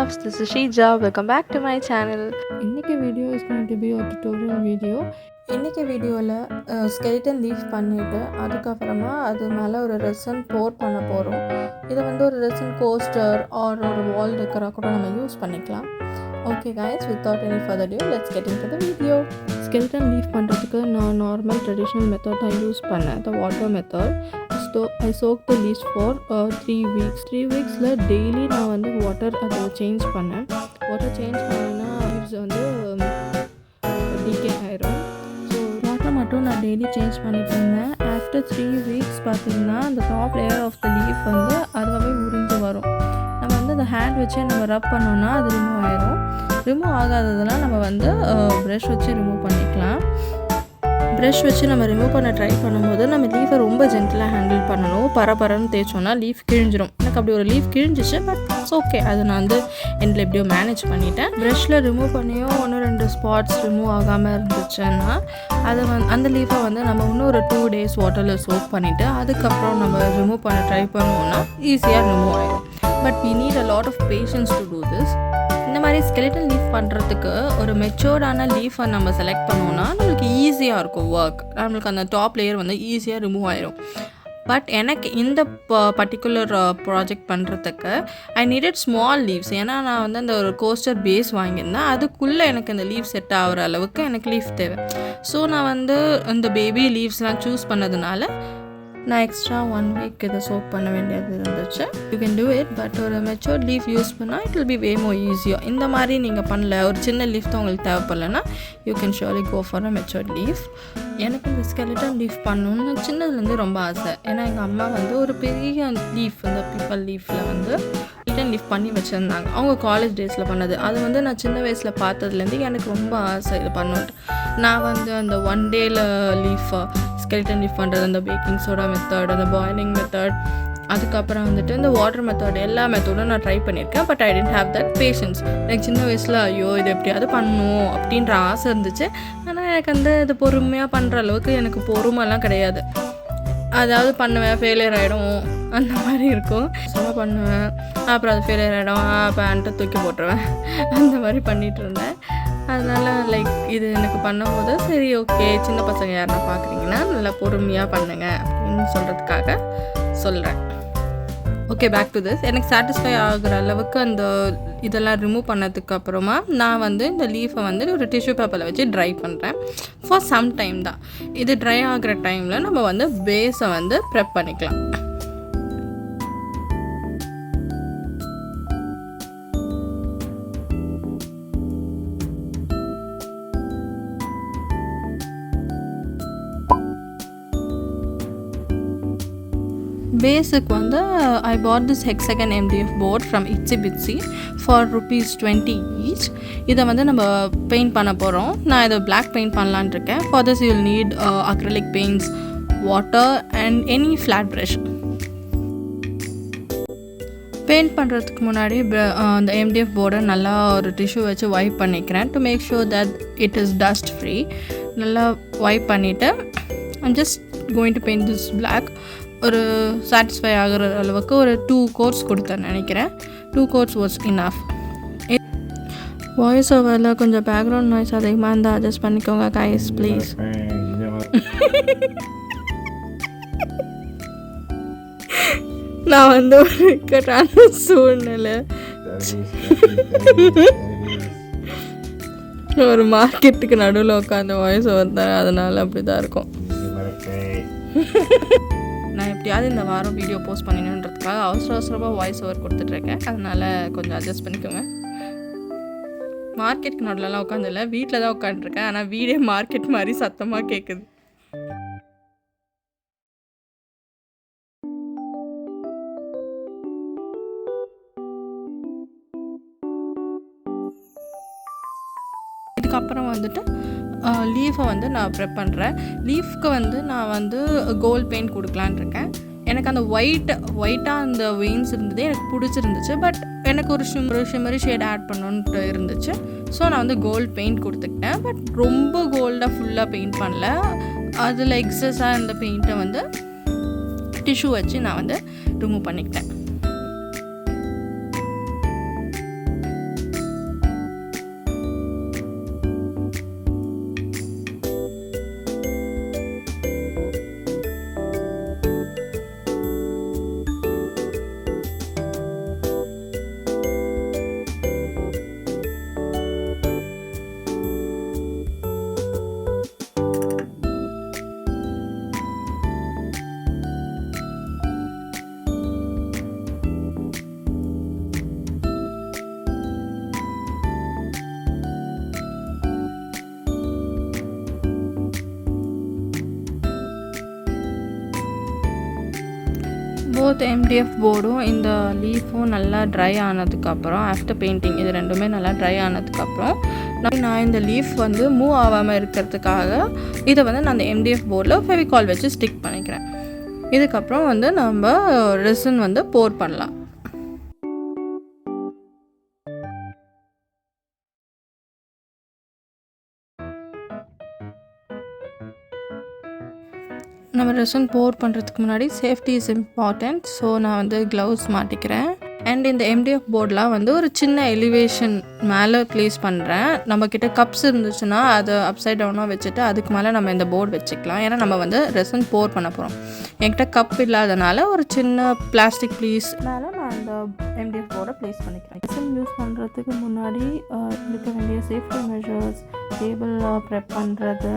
loves, this is Sheeja. Welcome back to my channel. இன்னைக்கு video is going to be ஒரு tutorial video. இன்னைக்கு வீடியோவில் skeleton leaf பண்ணிவிட்டு அதுக்கப்புறமா அது மேலே ஒரு ரெசன் போர் பண்ண போகிறோம். இதை வந்து ஒரு ரெசன் கோஸ்டர் ஆர் ஒரு வால் டெக்கராக கூட நம்ம யூஸ் பண்ணிக்கலாம். Okay guys, without any further ado, let's get into the video. Skeleton leaf பண்ணுறதுக்கு நான் நார்மல் ட்ரெடிஷ்னல் மெத்தட் தான் யூஸ் பண்ணேன், the water method. I soaked the leaves for 3 weeks. 3 weeksல டெய்லி நான் வந்து வாட்டர் அதை சேஞ்ச் பண்ணேன். வாட்டர் சேஞ்ச் பண்ணேன்னா லீவ்ஸ் வந்து டீகே ஆயிரும். ஸோ வாட்டர் மட்டும் நான் டெய்லி சேஞ்ச் பண்ணிட்டு இருந்தேன். ஆஃப்டர் 3 weeks பார்த்தீங்கன்னா அந்த top layer of the leaf வந்து அதுவாகவே உறிஞ்சு வரும். நம்ம வந்து அந்த ஹேண்ட் வச்சு நம்ம ரப் பண்ணோன்னா அது ரிமூவ் ஆயிரும். ரிமூவ் ஆகாததெல்லாம் நம்ம வந்து ப்ரஷ் வச்சு ரிமூவ் பண்ணிக்கலாம். ப்ரஷ் வச்சு நம்ம ரிமூவ் பண்ண ட்ரை பண்ணும்போது நம்ம லீஃபை ரொம்ப ஜென்டலாக ஹேண்டில் பண்ணணும். பரபரன்னு தேய்ச்சோன்னா லீஃப் கிழிஞ்சிரும். எனக்கு அப்படி ஒரு லீஃப் கிழிஞ்சிச்சு, பட் இட்ஸ் ஓகே. அதை நான் வந்து எண்டில் எப்படியோ மேனேஜ் பண்ணிட்டேன். ப்ரஷ்ஷில் ரிமூவ் பண்ணியும் 1-2 ஸ்பாட்ஸ் ரிமூவ் ஆகாமல் இருந்துச்சுன்னா அதை அந்த லீஃபை வந்து நம்ம இன்னும் ஒரு 2 days வாட்டரில் சோக் பண்ணிவிட்டு அதுக்கப்புறம் நம்ம ரிமூவ் பண்ண ட்ரை பண்ணுவோன்னா ஈஸியாக ரிமூவ் ஆகிடும். But we need a lot of patience to do this. இந்த மாதிரி ஸ்கெலிட்டன் லீஃப் பண்ணுறதுக்கு ஒரு மெச்சோர்டான லீஃபை நம்ம செலக்ட் பண்ணோன்னா நம்மளுக்கு ஈஸியாக இருக்கும் ஒர்க். நம்மளுக்கு அந்த டாப் லேயர் வந்து ஈஸியாக ரிமூவ் ஆயிரும். பட் எனக்கு இந்த பர்டிகுலர் ப்ராஜெக்ட் பண்ணுறதுக்கு ஐ நீடட் ஸ்மால் லீவ்ஸ். ஏன்னா நான் வந்து அந்த ஒரு கோஸ்டர் பேஸ் வாங்கியிருந்தேன். அதுக்குள்ளே எனக்கு அந்த லீவ் செட் ஆகிற அளவுக்கு எனக்கு லீஃப் தேவை. ஸோ நான் வந்து இந்த பேபி லீவ்ஸ்லாம் சூஸ் பண்ணதுனால நான் எக்ஸ்ட்ரா 1 week இதை சோக் பண்ண வேண்டியது இருந்துச்சு. You can do it, but ஒரு மெச்சோர்ட் லீஃப் யூஸ் பண்ணால் இட் வில் பி வே மோர் ஈஸியாக. இந்த மாதிரி நீங்கள் பண்ணல, ஒரு சின்ன லீஃப் தான் உங்களுக்கு தேவைப்படலைன்னா you can surely go for a matured leaf. எனக்கு இந்த ஸ்கெலிட்டன் லீஃப் பண்ணணும்னு சின்னதுலேருந்து ரொம்ப ஆசை. ஏன்னா எங்கள் அம்மா வந்து ஒரு பெரிய லீஃப், இந்த பீப்பல் லீஃபில் வந்து ஸ்கெலிட்டன் லீஃப் பண்ணி வச்சுருந்தாங்க. அவங்க காலேஜ் டேஸில் பண்ணது. அது வந்து நான் சின்ன வயசில் பார்த்ததுலேருந்து எனக்கு ரொம்ப ஆசை இது பண்ணணுன்ட்டு. நான் வந்து அந்த 1 day லீஃப் ஸ்கெலிட்டன் லீஃப் பண்ணுறது, அந்த பேக்கிங் சோடா மெத்தட், அந்த பாயிலிங் மெத்தட், அதுக்கப்புறம் வந்துட்டு இந்த வாட்டர் மெத்தட், எல்லா மெத்தடும் நான் ட்ரை பண்ணியிருக்கேன். But I don't have that patience. எனக்கு சின்ன வயசில் ஐயோ இது எப்படியாவது பண்ணணும் அப்படின்ற ஆசை இருந்துச்சு. ஆனால் எனக்கு வந்து இது பொறுமையாக பண்ணுற அளவுக்கு எனக்கு பொறுமைலாம் கிடையாது. அதாவது பண்ணுவேன், ஃபெயிலியர் ஆகிடும், அந்த மாதிரி இருக்கும். சும்மா பண்ணுவேன், அப்புறம் அது ஃபெயிலியர் ஆகிடும், பேண்ட்டை தூக்கி போட்டுருவேன், அந்த மாதிரி பண்ணிகிட்டு இருந்தேன். அதனால் இது எனக்கு பண்ணும்போது சரி ஓகே, சின்ன பசங்க யாருன்னா பார்க்குறீங்கன்னா நல்லா பொறுமையாக பண்ணுங்க அப்படின்னு சொல்கிறதுக்காக சொல்கிறேன். Okay, back to this. எனக்கு சாட்டிஸ்ஃபை ஆகிற அளவுக்கு அந்த இதெல்லாம் ரிமூவ் பண்ணதுக்கு அப்புறமா நான் வந்து இந்த லீஃபை வந்து ஒரு டிஷ்யூ பேப்பரில் வச்சு ட்ரை பண்ணுறேன். ஃபார் சம் டைம் தான். இது ட்ரை ஆகிற டைமில் நம்ம வந்து பேஸை வந்து ப்ரெப் பண்ணிக்கலாம். பேஸுக்கு வந்து I bought this hexagon MDF board from Itsy Bitsy for ₹20 each. இதை வந்து நம்ம பெயிண்ட் பண்ண போகிறோம். நான் இதை black பெயிண்ட் பண்ணலான்னு இருக்கேன். For this you will need acrylic paints, water and any flat brush. Paint பண்ணுறதுக்கு முன்னாடி அந்த MDF போர்டை நல்லா ஒரு டிஷ்யூ வச்சு வைப் பண்ணிக்கிறேன். To make sure that it is dust free. நல்லா வைப் பண்ணிவிட்டு I'm just going to paint this black. ஒரு சாட்டிஸ்ஃபை ஆகிற அளவுக்கு ஒரு 2 coats கொடுத்தேன் நினைக்கிறேன். 2 coats was enough. வாய்ஸ் ஓவரில் கொஞ்சம் பேக்ரவுண்ட் நாய்ஸ் அதிகமாக இருந்தால் அட்ஜஸ்ட் பண்ணிக்கோங்க guys, ப்ளீஸ். நான் வந்து ஒரு இக்கட்டான சூழ்நிலை, ஒரு மார்க்கெட்டுக்கு நடுவில் உட்காந்து வாய்ஸ் ஓவர் தான், அதனால் அப்படி தான் இருக்கும். நான் எப்படியாவது இந்த வாரம் வீடியோ போஸ்ட் பண்ணிடணுன்றதுக்காக அவசரமாக வாய்ஸ் ஓவர் கொடுத்துட்ருக்கேன். அதனால் கொஞ்சம் அட்ஜஸ்ட் பண்ணிக்கோங்க. மார்க்கெட்டுக்கு நடுலலாம் உட்காந்துல, வீட்டில் தான் உட்காந்துருக்கேன். ஆனால் வீடே மார்க்கெட் மாதிரி சத்தமாக கேட்குது. இதுக்கப்புறம் வந்துட்டு லீஃபை வந்து நான் ப்ரெப் பண்ணுறேன். லீஃப்க்கு வந்து நான் வந்து கோல்ட் பெயிண்ட் கொடுக்கலான் இருக்கேன். எனக்கு அந்த ஒயிட்டாக அந்த வெயின்ஸ் இருந்தது எனக்கு பிடிச்சிருந்துச்சு. பட் எனக்கு ஒரு ஷிம்மரி ஷேட் ஆட் பண்ணணுன்ட்டு இருந்துச்சு. ஸோ நான் வந்து கோல்ட் பெயிண்ட் கொடுத்துக்கிட்டேன். பட் ரொம்ப கோல்டாக ஃபுல்லாக பெயிண்ட் பண்ணல. அதில் எக்ஸஸாக இந்த பெயிண்ட்டை வந்து டிஷ்யூ வச்சு நான் வந்து ரிமூவ் பண்ணிக்கிட்டேன். போத் எம்டிஎஃப் போர்டும் இந்த லீஃபும் நல்லா ட்ரை ஆனதுக்கப்புறம் ஆஃப்டர் பெயிண்டிங் இது ரெண்டுமே நல்லா ட்ரை ஆனதுக்கப்புறம் நான் இந்த லீஃப் வந்து மூவ் ஆகாமல் இருக்கிறதுக்காக இதை வந்து நான் அந்த எம்டிஎஃப் போர்டில் ஃபெவிகால் வச்சு ஸ்டிக் பண்ணிக்கிறேன். இதுக்கப்புறம் வந்து நம்ம ரெசின் வந்து போர் பண்ணலாம். நம்ம ரெசின் போர் பண்ணுறதுக்கு முன்னாடி சேஃப்டி இஸ் இம்பார்ட்டண்ட். ஸோ நான் வந்து க்ளவுஸ் மாட்டிக்கிறேன். அண்ட் இந்த எம்டிஎஃப் போர்டெலாம் வந்து ஒரு சின்ன எலிவேஷன் மேலே ப்ளேஸ் பண்ணுறேன். நம்மக்கிட்ட கப்ஸ் இருந்துச்சுன்னா அதை அப்சைட் டவுனாக வச்சுட்டு அதுக்கு மேலே நம்ம இந்த போர்டு வச்சுக்கலாம். ஏன்னா நம்ம வந்து ரெசின் போர் பண்ண போகிறோம். என்கிட்ட கப் இல்லாதனால ஒரு சின்ன பிளாஸ்டிக் ப்ளீஸ் மேலே நான் இந்த எம்டிஎஃப் போர்டை ப்ளேஸ் பண்ணிக்கிறேன். ரெசின் யூஸ் பண்ணுறதுக்கு முன்னாடி இருக்க வேண்டிய சேஃப்டி மெஷர்ஸ், டேபிள் ப்ரெப் பண்ணுறது,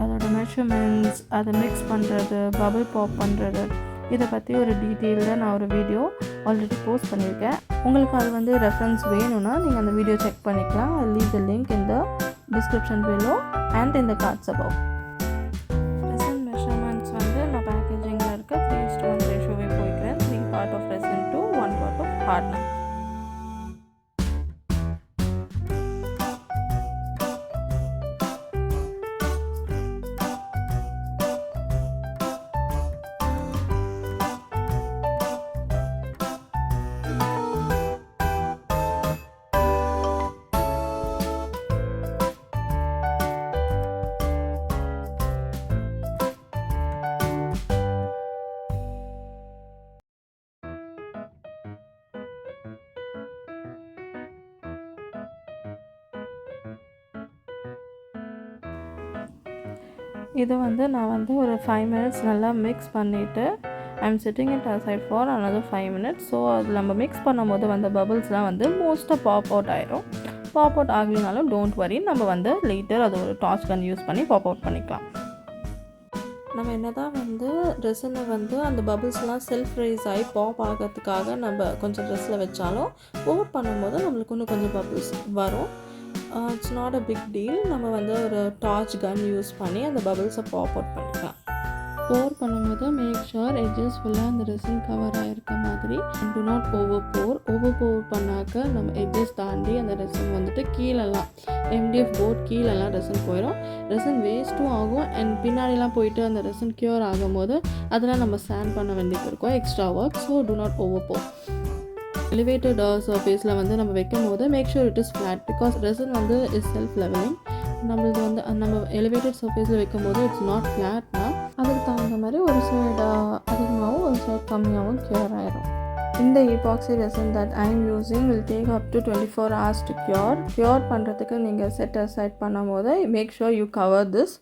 அதோட மெஷர்மெண்ட்ஸ், அதை மிக்ஸ் பண்ணுறது, பபிள் பாப் பண்ணுறது, இதை பற்றி ஒரு டீட்டெயிலில் நான் ஒரு வீடியோ ஆல்ரெடி போஸ்ட் பண்ணியிருக்கேன். உங்களுக்கு அது வந்து ரெஃபரன்ஸ் வேணும்னா நீங்கள் அந்த வீடியோ செக் பண்ணிக்கலாம். I leave the link in the description below and in the cards above. Resin measurements வந்து நான் பேக்கேஜிங்கில் இருக்க 3:1 ரேஷியோவே போய்க்கிறேன். 3 part of resin to 1 part of hardener. இதை வந்து நான் வந்து ஒரு 5 minutes நல்லா மிக்ஸ் பண்ணிவிட்டு I'm setting it aside for another 5 minutes. So அது நம்ம மிக்ஸ் பண்ணும்போது வந்த பபிள்ஸ்லாம் வந்து மோஸ்ட்டாக பாப் அவுட் ஆயிரும். பாப் அவுட் ஆகலினாலும் டோன்ட் வரி, நம்ம வந்து லேட்டர் அது ஒரு டார்ச் கன் யூஸ் பண்ணி பாப் அவுட் பண்ணிக்கலாம். நம்ம என்ன தான் வந்து ரெசினை வந்து அந்த பபிள்ஸ்லாம் செல்ஃப் ரைஸ் ஆகி பாப் ஆகிறதுக்காக நம்ம கொஞ்சம் ட்ரெஸ்ஸில் வச்சாலும் போர் பண்ணும்போது நம்மளுக்கு இன்னும் கொஞ்சம் பபிள்ஸ் வரும். It's not a big deal. நம்ம வந்து ஒரு டார்ச் கன் யூஸ் பண்ணி அந்த பபிள்ஸை பாப் அவுட் பண்ணிக்கலாம். போர் பண்ணும்போது மேக் ஷுர் எட்ஜஸ் ஃபுல்லாக அந்த ரெசின் கவர் ஆகிருக்க மாதிரி. டு நாட் ஓவர் போர் பண்ணாக்க நம்ம எட்ஜஸ் தாண்டி அந்த ரெசின் வந்துட்டு கீழெல்லாம் எம்டிஎஃப் போர்ட் கீழெல்லாம் ரெசின் போயிடும். ரெசின் வேஸ்ட்டும் ஆகும். அண்ட் பின்னாடிலாம் போயிட்டு அந்த ரெசின் க்யூர் ஆகும் போது அதெல்லாம் நம்ம சாண்ட் பண்ண வேண்டியது இருக்கும், extra work. So do not over pour. Elevated சர்ஃபேஸில் வந்து நம்ம வைக்கும் போது make sure it is flat, because resin வந்து இஸ் செல்ஃப் லெவலிங். நம்மளுக்கு வந்து நம்ம எலிவேட்டட் சர்ஃபேஸில் வைக்கும் போது இட்ஸ் நாட் ஃப்ளாட்னா அதுக்கு தகுந்த மாதிரி ஒரு சைடு அதிகமாகவும் ஒரு சைடு கம்மியாகவும் க்யூர் ஆகிடும். இந்த epoxy resin that I am using will take up to 24 hours to cure. Cure பண்ணுறதுக்கு நீங்கள் செட் aside பண்ணும் போது make sure you cover this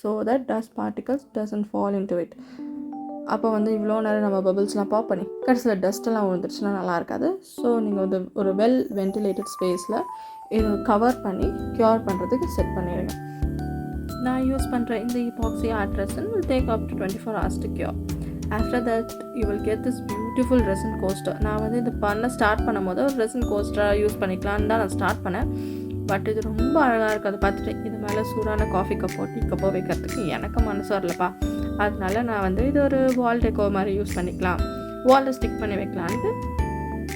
so that dust particles doesn't fall into it. அப்போ வந்து இவ்வளோ நேரம் நம்ம பபிள்ஸ்லாம் பாப் பண்ணி கடைசியில் டஸ்ட்டெல்லாம் விழுந்துருச்சுன்னா நல்லா இருக்காது. ஸோ நீங்கள் வந்து ஒரு வெல் வென்டிலேட்டட் ஸ்பேஸில் இது கவர் பண்ணி க்யூர் பண்ணுறதுக்கு செட் பண்ணிடுங்க. நான் யூஸ் பண்ணுற இந்த epoxy art resin will take up to 24 hours to cure. After that you will get this beautiful resin coaster. நான் வந்து இது ஸ்டார்ட் பண்ணும் போது ஒரு resin coaster யூஸ் பண்ணிக்கலான்னு தான் நான் ஸ்டார்ட் பண்ணேன். பட் இது ரொம்ப அழகாக இருக்குது. அதை பார்த்துட்டு இது மேலே சூடான காஃபி கப்போ டீ கப்போ வைக்கிறதுக்கு எனக்கு மனசு வரலப்பா. அதனால நான் வந்து இது ஒரு வால் டெக்கோ மாதிரி யூஸ் பண்ணிக்கலாம், வாலில் ஸ்டிக் பண்ணி வைக்கலான்ட்டு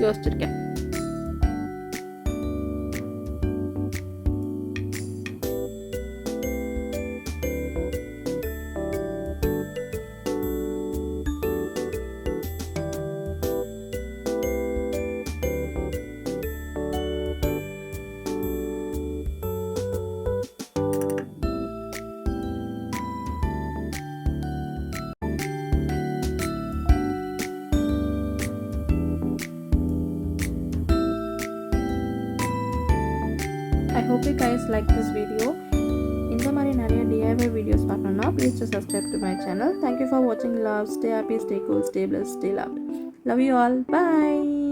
யோசிச்சிருக்கேன். I hope you guys like this video. இந்த மாதிரி நிறைய DIY வீடியோஸ் பார்க்கணும்னா please to subscribe to my channel. Thank you for watching. Love, stay happy, stay cool, stay blessed, stay loved. Love you all. Bye.